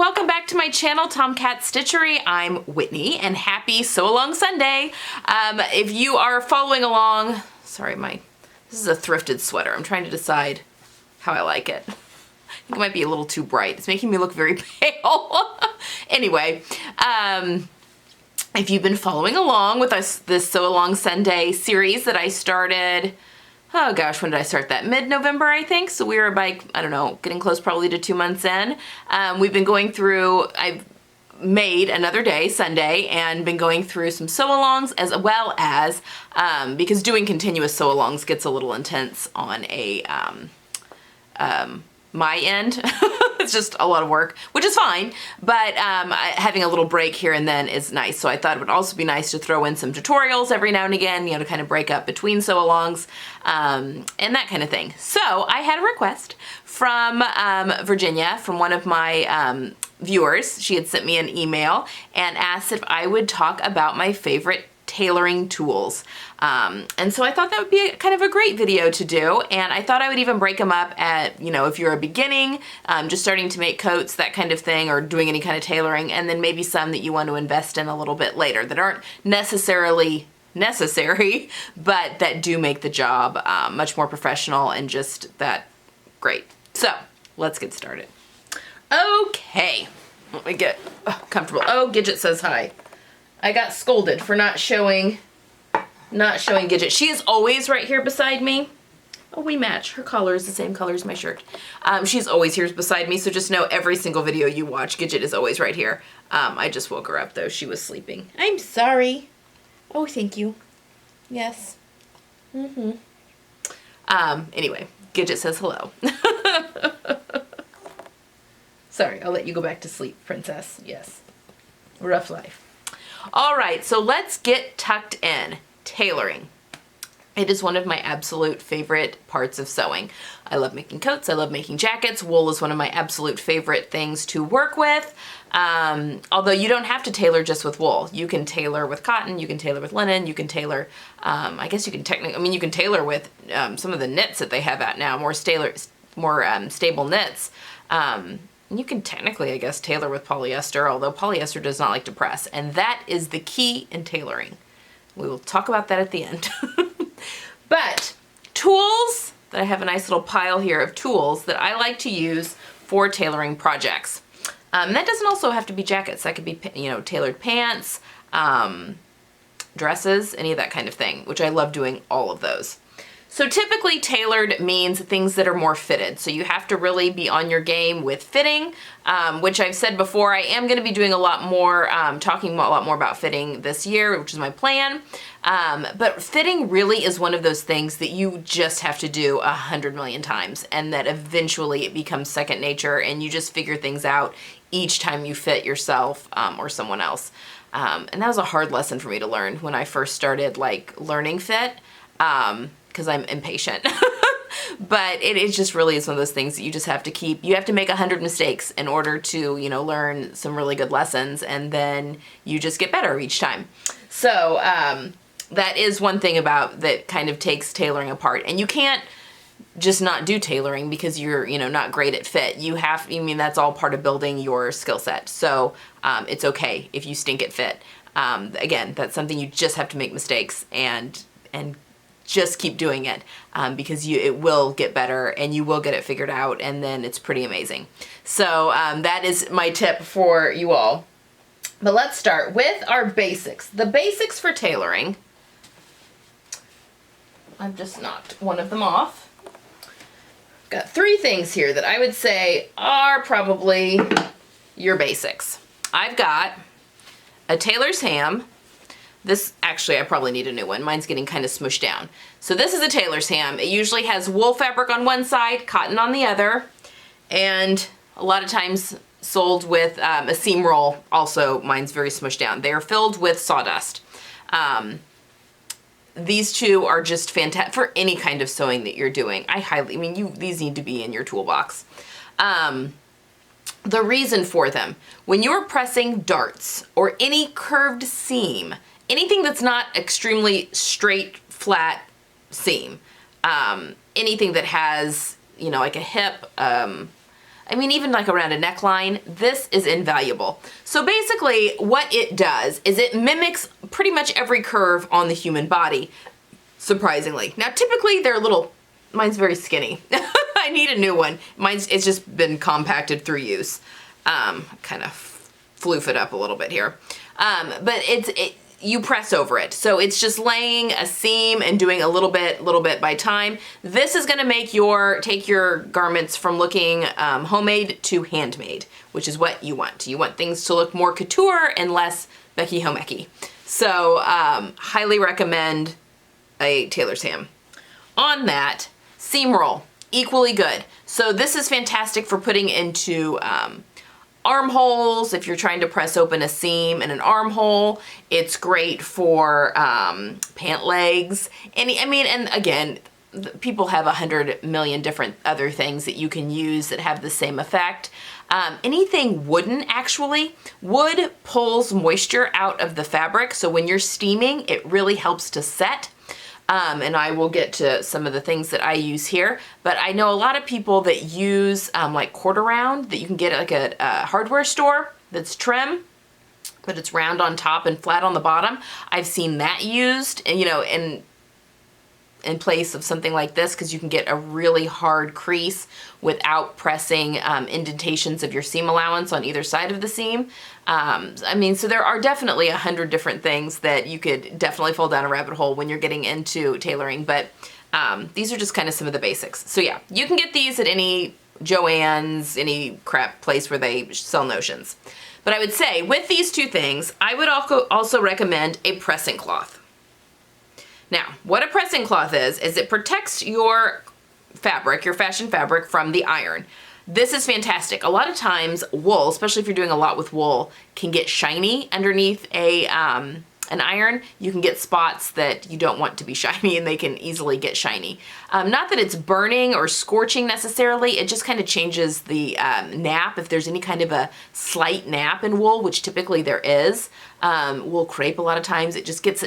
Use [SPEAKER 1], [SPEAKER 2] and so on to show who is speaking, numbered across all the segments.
[SPEAKER 1] welcome back to my channel, Tomcat Stitchery. I'm Whitney and happy Sew Along Sunday. If you are following along, sorry, this is a thrifted sweater. I'm trying to decide how I like it. I think it might be a little too bright. It's making me look very pale. Anyway, if you've been following along with this Sew Along Sunday series that I started, oh gosh, when did I start that? Mid-November, I think. So we were like, I don't know, getting close probably to 2 months in. We've been going through, I've made another day, Sunday, and been going through some sew-alongs as well as, because doing continuous sew-alongs gets a little intense on a, my end. It's just a lot of work, which is fine, but having a little break here and then is nice. So I thought it would also be nice to throw in some tutorials every now and again, you know, to kind of break up between sew-alongs and that kind of thing. So I had a request from Virginia, from one of my viewers. She had sent me an email and asked if I would talk about my favorite tailoring tools. And so I thought that would be kind of a great video to do, and I thought I would even break them up at, you know, if you're a beginning, just starting to make coats, that kind of thing, or doing any kind of tailoring, and then maybe some that you want to invest in a little bit later that aren't necessarily necessary, but that do make the job much more professional and just that great. So let's get started. Okay, let me get comfortable. Oh, Gidget says hi. I got scolded for not showing Gidget. She is always right here beside me. Oh, we match. Her collar is the same color as my shirt. She's always here beside me, so just know every single video you watch, Gidget is always right here. I just woke her up though. She was sleeping. I'm sorry. Oh, thank you. Yes. Anyway, Gidget says hello. Sorry, I'll let you go back to sleep, princess. Yes. Rough life. All right, so let's get tucked in. Tailoring. It is one of my absolute favorite parts of sewing. I love making coats. I love making jackets. Wool is one of my absolute favorite things to work with. Although you don't have to tailor just with wool. You can tailor with cotton. You can tailor with linen. You can tailor, I guess you can technically, I mean, you can tailor with some of the knits that they have out now, more stable knits. You can technically, I guess, tailor with polyester, although polyester does not like to press, and that is the key in tailoring. We will talk about that at the end. But tools, that I have a nice little pile here of tools that I like to use for tailoring projects. That doesn't also have to be jackets. That could be, you know, tailored pants, dresses, any of that kind of thing, which I love doing all of those. So typically tailored means things that are more fitted. So you have to really be on your game with fitting, which I've said before, I am gonna be doing a lot more, talking a lot more about fitting this year, which is my plan. But fitting really is one of those things that you just have to do 100 million times, and that eventually it becomes second nature and you just figure things out each time you fit yourself or someone else. And that was a hard lesson for me to learn when I first started like learning fit. Because I'm impatient. But it just really is one of those things that you just have to keep, you have to make 100 mistakes in order to, you know, learn some really good lessons, and then you just get better each time. So that is one thing about that kind of takes tailoring apart. And you can't just not do tailoring because you're, you know, not great at fit. You have, I mean, that's all part of building your skill set. So it's okay if you stink at fit. Again, that's something you just have to make mistakes and just keep doing it because it will get better and you will get it figured out, and then it's pretty amazing. So that is my tip for you all. But let's start with our basics. The basics for tailoring. I've just knocked one of them off. Got 3 things here that I would say are probably your basics. I've got a tailor's ham. This, actually, I probably need a new one. Mine's getting kind of smushed down. So this is a tailor's ham. It usually has wool fabric on one side, cotton on the other, and a lot of times sold with a seam roll. Also, mine's very smushed down. They are filled with sawdust. These two are just fantastic for any kind of sewing that you're doing. These need to be in your toolbox. The reason for them, when you're pressing darts or any curved seam, anything that's not extremely straight, flat seam, anything that has, you know, like a hip, I mean, even like around a neckline, this is invaluable. So basically what it does is it mimics pretty much every curve on the human body, surprisingly. Now, typically they're mine's very skinny. I need a new one. It's just been compacted through use. Kind of floof it up a little bit here. But you press over it. So it's just laying a seam and doing a little bit by time. This is gonna make take your garments from looking homemade to handmade, which is what you want. You want things to look more couture and less Becky Homecky. So highly recommend a tailor's ham. On that, seam roll, equally good. So this is fantastic for putting into armholes. If you're trying to press open a seam in an armhole, it's great for pant legs. And again, people have 100 million different other things that you can use that have the same effect. Anything wooden, actually. Wood pulls moisture out of the fabric, so when you're steaming, it really helps to set. And I will get to some of the things that I use here, but I know a lot of people that use like quarter round that you can get at like a hardware store that's trim, but it's round on top and flat on the bottom. I've seen that used, and in place of something like this, because you can get a really hard crease without pressing indentations of your seam allowance on either side of the seam. So there are definitely 100 different things that you could definitely fall down a rabbit hole when you're getting into tailoring, but these are just kind of some of the basics. So yeah, you can get these at any Joann's, any crap place where they sell notions. But I would say with these two things, I would also recommend a pressing cloth. Now, what a pressing cloth is it protects your fabric, your fashion fabric, from the iron. This is fantastic. A lot of times wool, especially if you're doing a lot with wool, can get shiny underneath an iron. You can get spots that you don't want to be shiny, and they can easily get shiny. Not that it's burning or scorching necessarily, it just kind of changes the nap. If there's any kind of a slight nap in wool, which typically there is, wool crepe a lot of times, it gets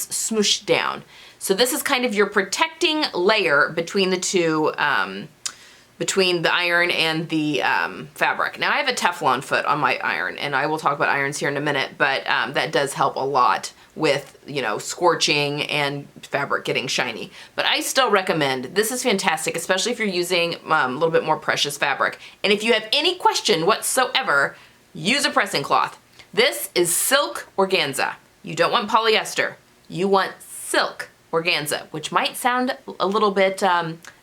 [SPEAKER 1] smooshed down. So this is kind of your protecting layer between the two, between the iron and the fabric. Now I have a Teflon foot on my iron, and I will talk about irons here in a minute, but that does help a lot with, scorching and fabric getting shiny. But I still recommend, this is fantastic, especially if you're using a little bit more precious fabric. And if you have any question whatsoever, use a pressing cloth. This is silk organza. You don't want polyester. You want silk organza, which might sound a little bit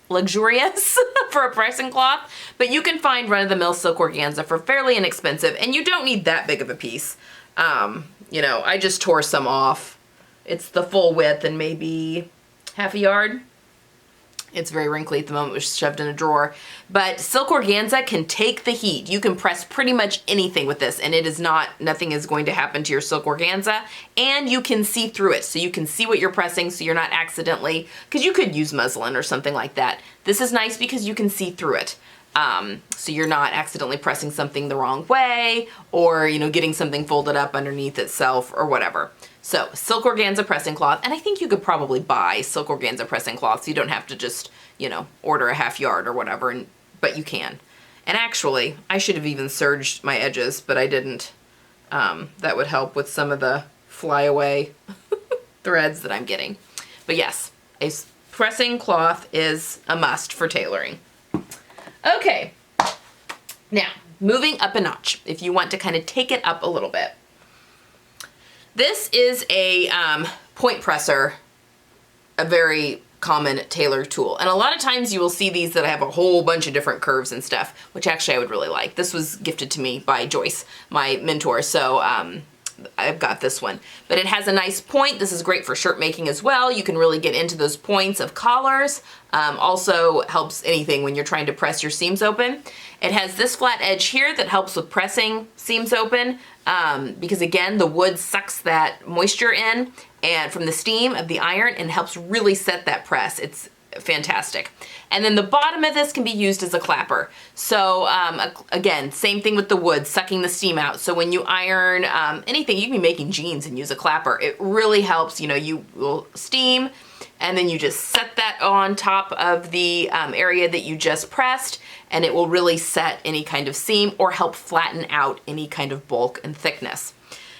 [SPEAKER 1] luxurious for a pressing cloth, but you can find run-of-the-mill silk organza for fairly inexpensive, and you don't need that big of a piece. I just tore some off. It's the full width and maybe half a yard. It's very wrinkly at the moment. It was shoved in a drawer. But silk organza can take the heat. You can press pretty much anything with this, and nothing is going to happen to your silk organza. And you can see through it, so you can see what you're pressing, so you're not accidentally, because you could use muslin or something like that. This is nice because you can see through it. So you're not accidentally pressing something the wrong way, or getting something folded up underneath itself or whatever. So silk organza pressing cloth, and I think you could probably buy silk organza pressing cloth, so you don't have to just order a half yard or whatever, but you can. And actually, I should have even serged my edges, but I didn't. That would help with some of the flyaway threads that I'm getting. But yes, a pressing cloth is a must for tailoring. Okay, now moving up a notch, if you want to kind of take it up a little bit. This is a point presser, a very common tailor tool. And a lot of times you will see these that have a whole bunch of different curves and stuff, which actually I would really like. This was gifted to me by Joyce, my mentor, so I've got this one. But it has a nice point. This is great for shirt making as well. You can really get into those points of collars. Also helps anything when you're trying to press your seams open. It has this flat edge here that helps with pressing seams open because again, the wood sucks that moisture in and from the steam of the iron and helps really set that press. It's fantastic. And then the bottom of this can be used as a clapper. So again, same thing with the wood, sucking the steam out. So when you iron anything, you can be making jeans and use a clapper. It really helps, you will steam, and then you just set that on top of the area that you just pressed, and it will really set any kind of seam or help flatten out any kind of bulk and thickness.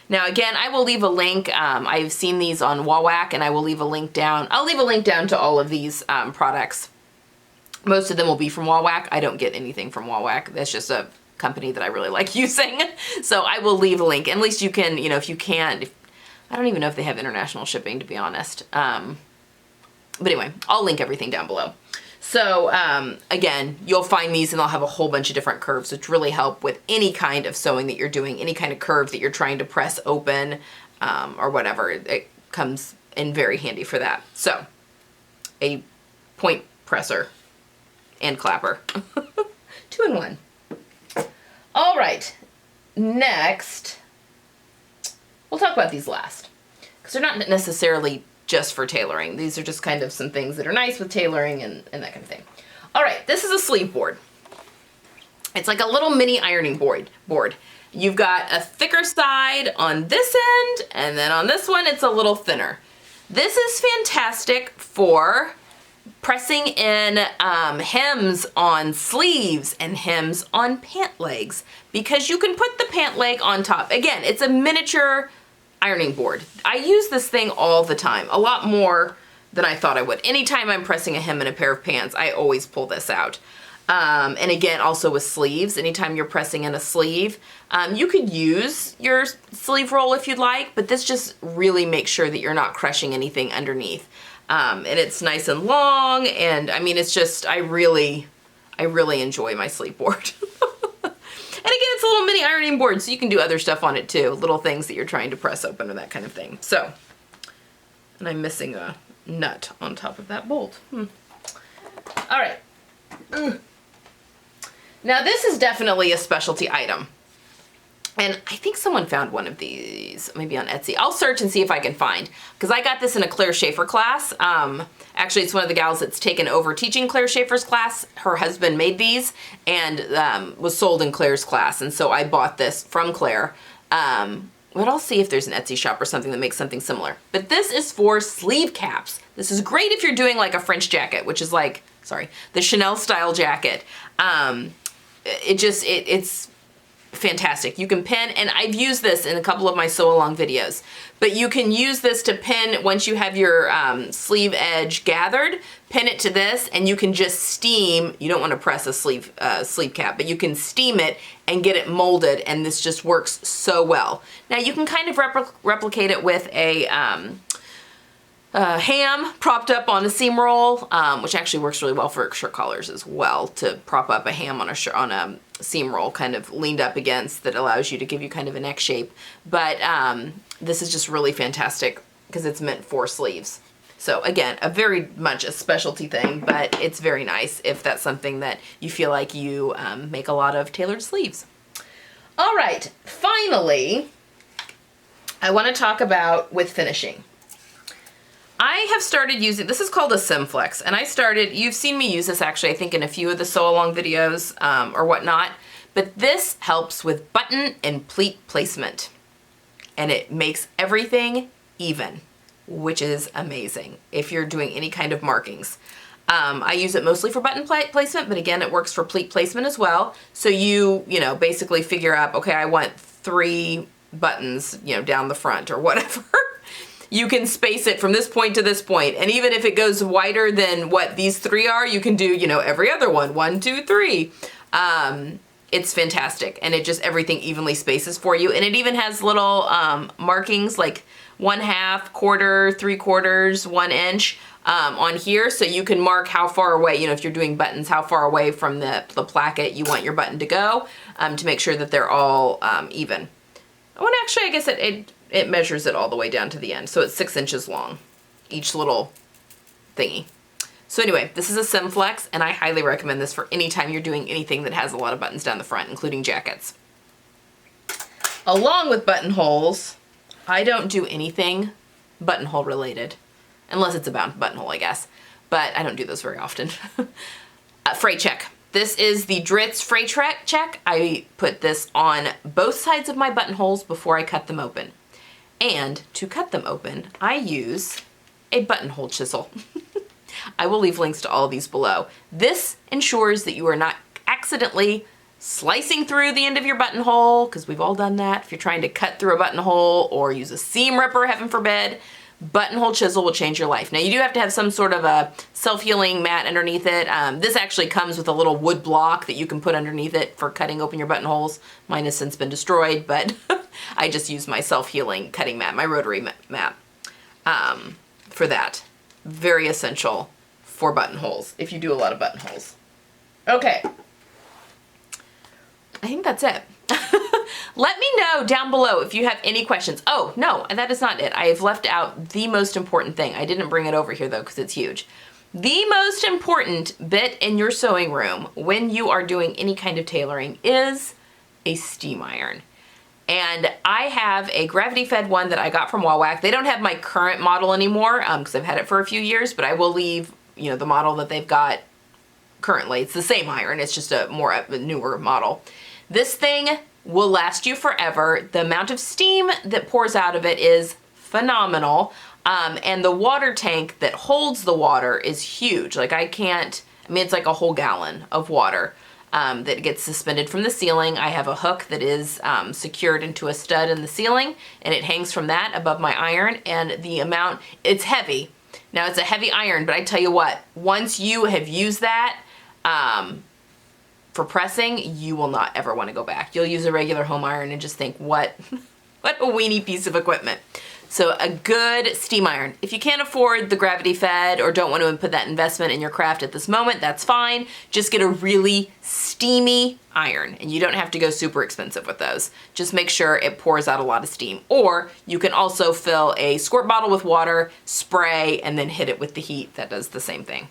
[SPEAKER 1] Now again, I will leave a link. I've seen these on Wawac, and I will leave a link down. I'll leave a link down to all of these products. Most of them will be from Wawac. I don't get anything from Wawac. That's just a company that I really like using. So I will leave a link. At least you can, if you can't, I don't even know if they have international shipping, to be honest. But anyway, I'll link everything down below. So again, you'll find these and they'll have a whole bunch of different curves, which really help with any kind of sewing that you're doing, any kind of curve that you're trying to press open or whatever. It comes in very handy for that. So a point presser and clapper. 2 in 1. All right, next, we'll talk about these last, because they're not necessarily just for tailoring. These are just kind of some things that are nice with tailoring and that kind of thing. All right, this is a sleeve board. It's like a little mini ironing board. You've got a thicker side on this end, and then on this one, it's a little thinner. This is fantastic for pressing in hems on sleeves and hems on pant legs, because you can put the pant leg on top. Again, it's a miniature ironing board. I use this thing all the time, a lot more than I thought I would. Anytime I'm pressing a hem in a pair of pants, I always pull this out. And again, also with sleeves, anytime you're pressing in a sleeve, you could use your sleeve roll if you'd like, but this just really makes sure that you're not crushing anything underneath. And it's nice and long, and I mean, it's just, I really enjoy my sleeve board. And again, it's a little mini ironing board, so you can do other stuff on it too, little things that you're trying to press open or that kind of thing. So, and I'm missing a nut on top of that bolt. All right. Now this is definitely a specialty item. And I think someone found one of these, maybe on Etsy. I'll search and see if I can find, because I got this in a Claire Shaeffer class. Actually, it's one of the gals that's taken over teaching Claire Shaeffer's class. Her husband made these and was sold in Claire's class. And so I bought this from Claire. But I'll see if there's an Etsy shop or something that makes something similar. But this is for sleeve caps. This is great if you're doing like a French jacket, which is like, sorry, the Chanel style jacket. It's fantastic. You can pin, and I've used this in a couple of my sew along videos, but you can use this to pin once you have your sleeve edge gathered, pin it to this, and you can just steam. You don't want to press a sleeve cap, but you can steam it and get it molded, and this just works so well. Now you can kind of replicate it with a ham propped up on a seam roll, which actually works really well for shirt collars as well, to prop up a ham on a seam roll kind of leaned up against, that allows you to give you kind of a neck shape. But this is just really fantastic because it's meant for sleeves. So again, a very much a specialty thing, but it's very nice if that's something that you feel like you make a lot of tailored sleeves. All right, finally, I want to talk about with finishing. I have started using, this is called a Simflex, and you've seen me use this actually, I think in a few of the sew along videos or whatnot, but this helps with button and pleat placement, and it makes everything even, which is amazing if you're doing any kind of markings. I use it mostly for button placement, but again, it works for pleat placement as well. So you basically figure out, okay, I want 3 buttons, down the front or whatever. You can space it from this point to this point, and even if it goes wider than what these 3 are, you can do, every other one, 1, 2, 3. It's fantastic, and it just everything evenly spaces for you, and it even has little markings like 1/2, quarter, 3/4, 1 inch on here, so you can mark how far away, if you're doing buttons, how far away from the placket you want your button to go, to make sure that they're all even. Oh, and actually, I guess it measures it all the way down to the end. So it's 6 inches long, each little thingy. So anyway, this is a Simflex, and I highly recommend this for any time you're doing anything that has a lot of buttons down the front, including jackets. Along with buttonholes, I don't do anything buttonhole related, unless it's a buttonhole, I guess. But I don't do those very often. Fray check. This is the Dritz Fray check. I put this on both sides of my buttonholes before I cut them open. And to cut them open, I use a buttonhole chisel. I will leave links to all of these below. This ensures that you are not accidentally slicing through the end of your buttonhole, because we've all done that. If you're trying to cut through a buttonhole or use a seam ripper, heaven forbid, buttonhole chisel will change your life. Now you do have to have some sort of a self-healing mat underneath it. This actually comes with a little wood block that you can put underneath it for cutting open your buttonholes. Mine has since been destroyed, but I just use my self-healing cutting mat, my rotary mat, for that. Very essential for buttonholes if you do a lot of buttonholes. Okay. I think that's it. Let me know down below if you have any questions. Oh, no, that is not it. I have left out the most important thing. I didn't bring it over here though because it's huge. The most important bit in your sewing room when you are doing any kind of tailoring is a steam iron. And I have a gravity-fed one that I got from Wawak. They don't have my current model anymore because I've had it for a few years, but I will leave, you know, the model that they've got currently. It's the same iron, it's just a newer model. This thing will last you forever. The amount of steam that pours out of it is phenomenal. And the water tank that holds the water is huge. Like it's like a whole gallon of water that gets suspended from the ceiling. I have a hook that is secured into a stud in the ceiling, and it hangs from that above my iron, and it's heavy. Now it's a heavy iron, but I tell you what, once you have used that, for pressing, you will not ever want to go back. You'll use a regular home iron and just think, what a weenie piece of equipment. So a good steam iron. If you can't afford the gravity fed or don't want to put that investment in your craft at this moment, that's fine. Just get a really steamy iron, and you don't have to go super expensive with those. Just make sure it pours out a lot of steam. Or you can also fill a squirt bottle with water, spray, and then hit it with the heat. That does the same thing.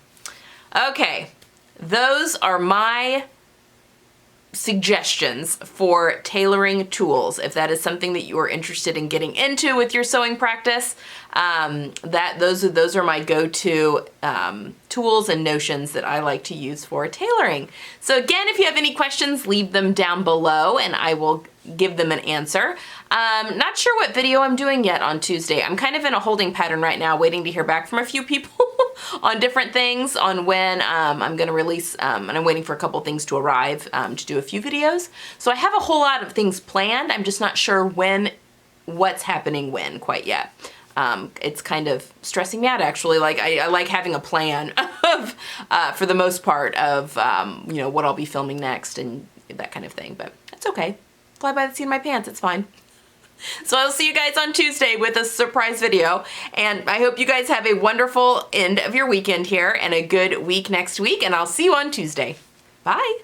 [SPEAKER 1] Okay, those are my suggestions for tailoring tools. If that is something that you are interested in getting into with your sewing practice, those are my go-to tools and notions that I like to use for tailoring. So again, if you have any questions, leave them down below and I will give them an answer. Not sure what video I'm doing yet on Tuesday. I'm kind of in a holding pattern right now, waiting to hear back from a few people on different things on when I'm going to release, and I'm waiting for a couple things to arrive to do a few videos. So I have a whole lot of things planned. I'm just not sure what's happening when quite yet. It's kind of stressing me out actually. Like I like having a plan of, for the most part of, you know, what I'll be filming next and that kind of thing, but it's okay. Fly by the seat of my pants, it's fine. So I'll see you guys on Tuesday with a surprise video, and I hope you guys have a wonderful end of your weekend here and a good week next week, and I'll see you on Tuesday. Bye.